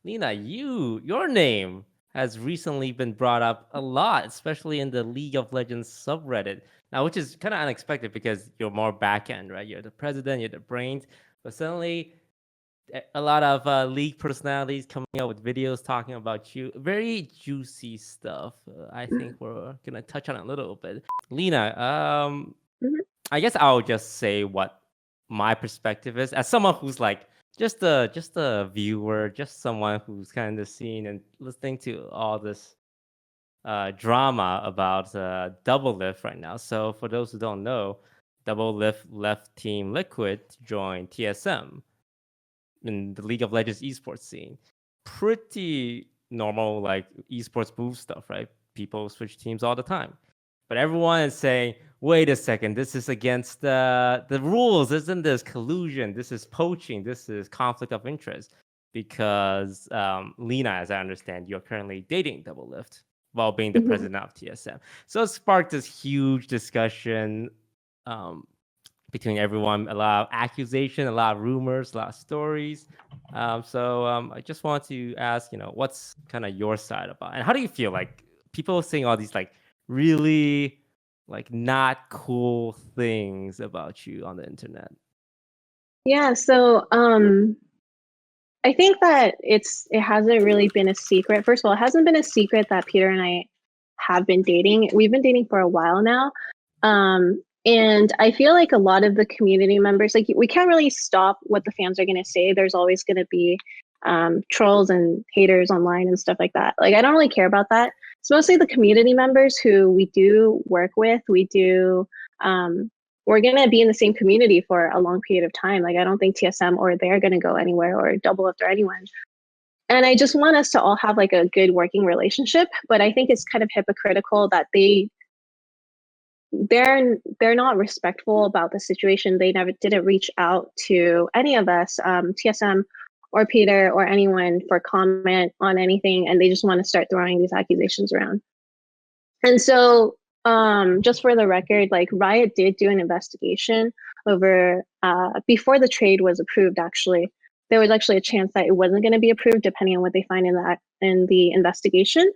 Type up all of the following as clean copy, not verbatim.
Leena, your name has recently been brought up a lot, especially in the League of Legends subreddit. Now, which is kind of unexpected because you're more back end, right? You're the president, you're the brains, but suddenly a lot of league personalities coming out with videos talking about you. Very juicy stuff. I think we're gonna touch on it a little bit. Leena, Mhm. I guess I'll just say what my perspective is as someone who's like just a viewer, just someone who's kind of seen and listening to all this drama about Doublelift right now. So for those who don't know, Doublelift left Team Liquid to join TSM in the League of Legends esports scene. Pretty normal, like esports move stuff, right? People switch teams all the time. But everyone is saying, wait a second, this is against the rules. Isn't this collusion? This is poaching. This is conflict of interest. Because Leena, as I understand, you're currently dating Doublelift while being the Mhm. president of TSM. So it sparked this huge discussion um, between everyone, a lot of accusation, a lot of rumors, a lot of stories. I just want to ask, what's kind of your side about, and how do you feel like people saying all these like really like not cool things about you on the internet? Yeah, so I think that it hasn't really been a secret. First of all, it hasn't been a secret that Peter and I have been dating. We've been dating for a while now. And I feel like a lot of the community members, like we can't really stop what the fans are going to say. There's always going to be trolls and haters online and stuff like that. Like I don't really care about that. It's mostly the community members who we do work with. Um, we're going to be in the same community for a long period of time. Like I don't think TSM or they're going to go anywhere, or Doublelift or anyone. And I just want us to all have like a good working relationship. But I think it's kind of hypocritical that they're not respectful about the situation. They never didn't reach out to any of us, TSM or Peter or anyone, for comment on anything, and they just want to start throwing these accusations around. And so, just for the record, like Riot did do an investigation over before the trade was approved. Actually, there was actually a chance that it wasn't going to be approved, depending on what they find in the investigation.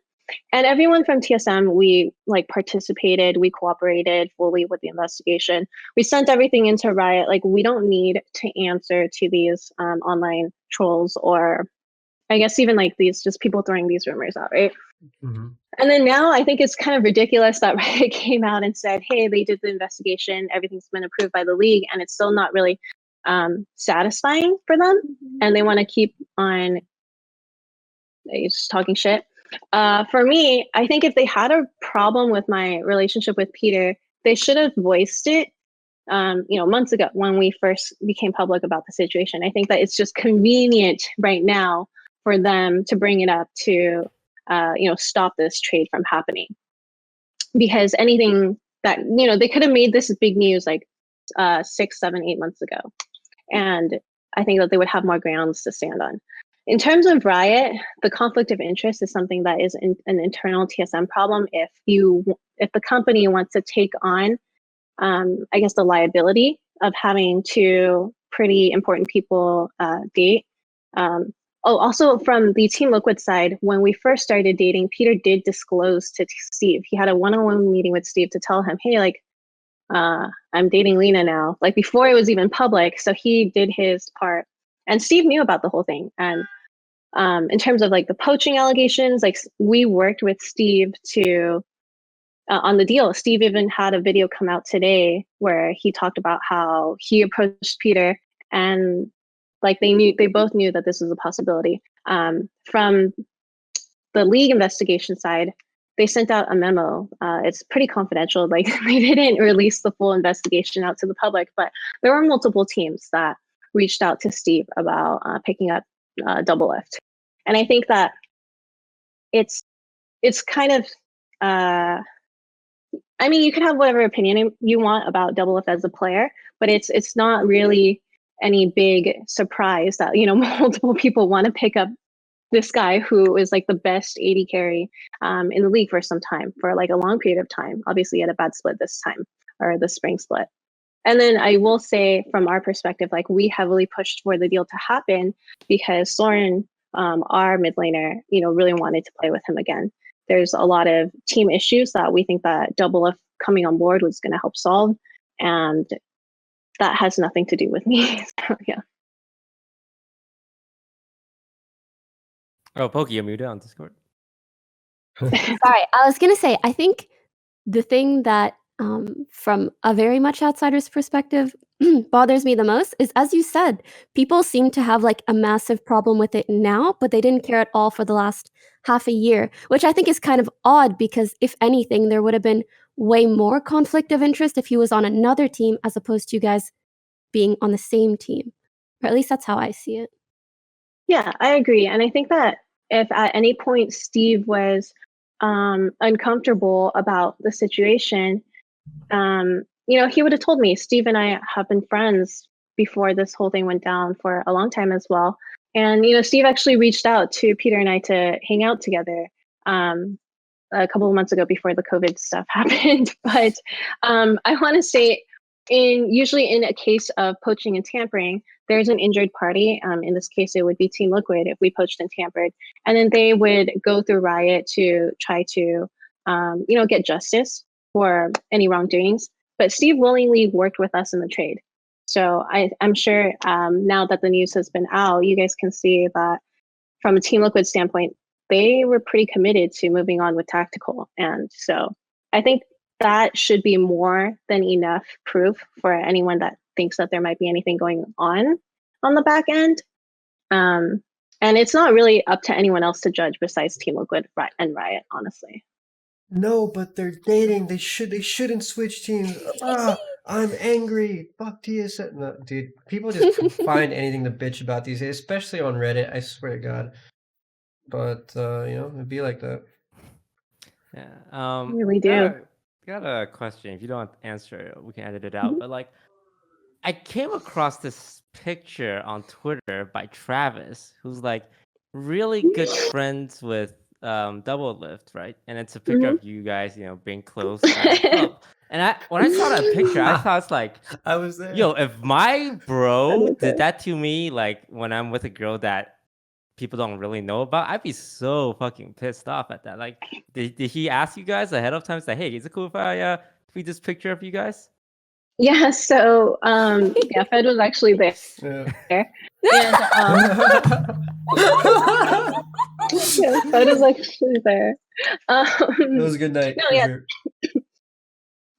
And everyone from TSM, we like participated, we cooperated fully with the investigation. We sent everything into Riot. Like we don't need to answer to these online trolls, or I guess even like these just people throwing these rumors out, right? Mm-hmm. And then now I think it's kind of ridiculous that Riot came out and said, hey, they did the investigation, everything's been approved by the league, and it's still not really satisfying for them. And they want to keep on just talking shit. For me, I think if they had a problem with my relationship with Peter, they should have voiced it, months ago when we first became public about the situation. I think that it's just convenient right now for them to bring it up to, stop this trade from happening. Because anything that, they could have made this big news like 6, 7, 8 months ago. And I think that they would have more grounds to stand on. In terms of Riot, the conflict of interest is something that is an internal TSM problem. If the company wants to take on, I guess, the liability of having two pretty important people date. Also from the Team Liquid side, when we first started dating, Peter did disclose to Steve. He had a one-on-one meeting with Steve to tell him, hey, like, I'm dating Leena now, like before it was even public. So he did his part, and Steve knew about the whole thing. And in terms of like the poaching allegations, like we worked with Steve to on the deal. Steve even had a video come out today where he talked about how he approached Peter, and like they both knew that this was a possibility. From the league investigation side, they sent out a memo. It's pretty confidential. Like they didn't release the full investigation out to the public, but there were multiple teams that reached out to Steve about picking up Doublelift. And I think that it's kind of, I mean, you can have whatever opinion you want about Doublelift as a player, but it's not really any big surprise that, multiple people want to pick up this guy who is like the best AD carry in the league for some time, for like a long period of time. Obviously, he had a bad split this time, or the spring split. And then I will say, from our perspective, like we heavily pushed for the deal to happen because Soren our mid laner, really wanted to play with him again. There's a lot of team issues that we think that Doublelift coming on board was going to help solve, and that has nothing to do with me. So, yeah. Oh, Pokey, you're muted on Discord. Sorry, I was gonna say, I think the thing that, from a very much outsider's perspective, bothers me the most is, as you said, people seem to have like a massive problem with it now, but they didn't care at all for the last half a year, which I think is kind of odd because if anything, there would have been way more conflict of interest if he was on another team as opposed to you guys being on the same team. Or at least that's how I see it. Yeah, I agree. And I think that if at any point Steve was uncomfortable about the situation, he would have told me. Steve and I have been friends before this whole thing went down for a long time as well. And, Steve actually reached out to Peter and I to hang out together a couple of months ago before the COVID stuff happened. But I want to say, usually in a case of poaching and tampering, there's an injured party. In this case, it would be Team Liquid if we poached and tampered. And then they would go through Riot to try to, get justice for any wrongdoings. But Steve willingly worked with us in the trade. So I'm sure now that the news has been out, you guys can see that from a Team Liquid standpoint, they were pretty committed to moving on with Tactical. And so I think that should be more than enough proof for anyone that thinks that there might be anything going on the back end. And it's not really up to anyone else to judge besides Team Liquid and Riot, honestly. No, but they're dating. They shouldn't switch teams. I'm angry. Fuck TSM. No, dude, people just find anything to bitch about these days, especially on Reddit. I swear to God. But it'd be like that. Yeah. Really do. Got a question. If you don't answer it, we can edit it out. But like, I came across this picture on Twitter by Travis, who's like really good friends with Doublelift, right? And it's a picture of you guys, being close. And when I saw that picture, I thought it's like, I was there. Yo, if my bro did that to me, like when I'm with a girl that people don't really know about, I'd be so fucking pissed off at that. Like, did he ask you guys ahead of time? Say, hey, is it cool if I tweet this picture of you guys? Yeah, so Fed was actually there. Yeah. And Fed was actually there. It was a good night. No, yeah.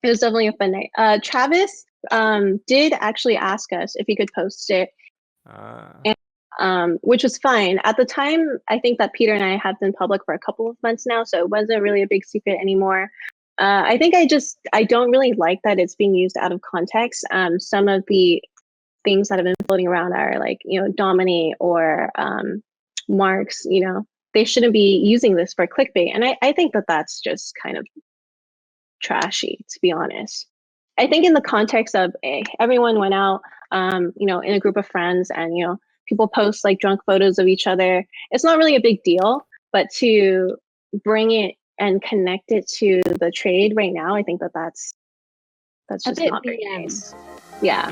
It was definitely a fun night. Travis did actually ask us if he could post it, which was fine. At the time, I think that Peter and I have been public for a couple of months now, so it wasn't really a big secret anymore. I think I don't really like that it's being used out of context. Some of the things that have been floating around are like, Dominate or Marks, they shouldn't be using this for clickbait. And I think that that's just kind of trashy, to be honest. I think in the context of everyone went out, in a group of friends and, people post like drunk photos of each other. It's not really a big deal, but to bring it and connect it to the trade right now, I think that that's just not very nice. Yeah.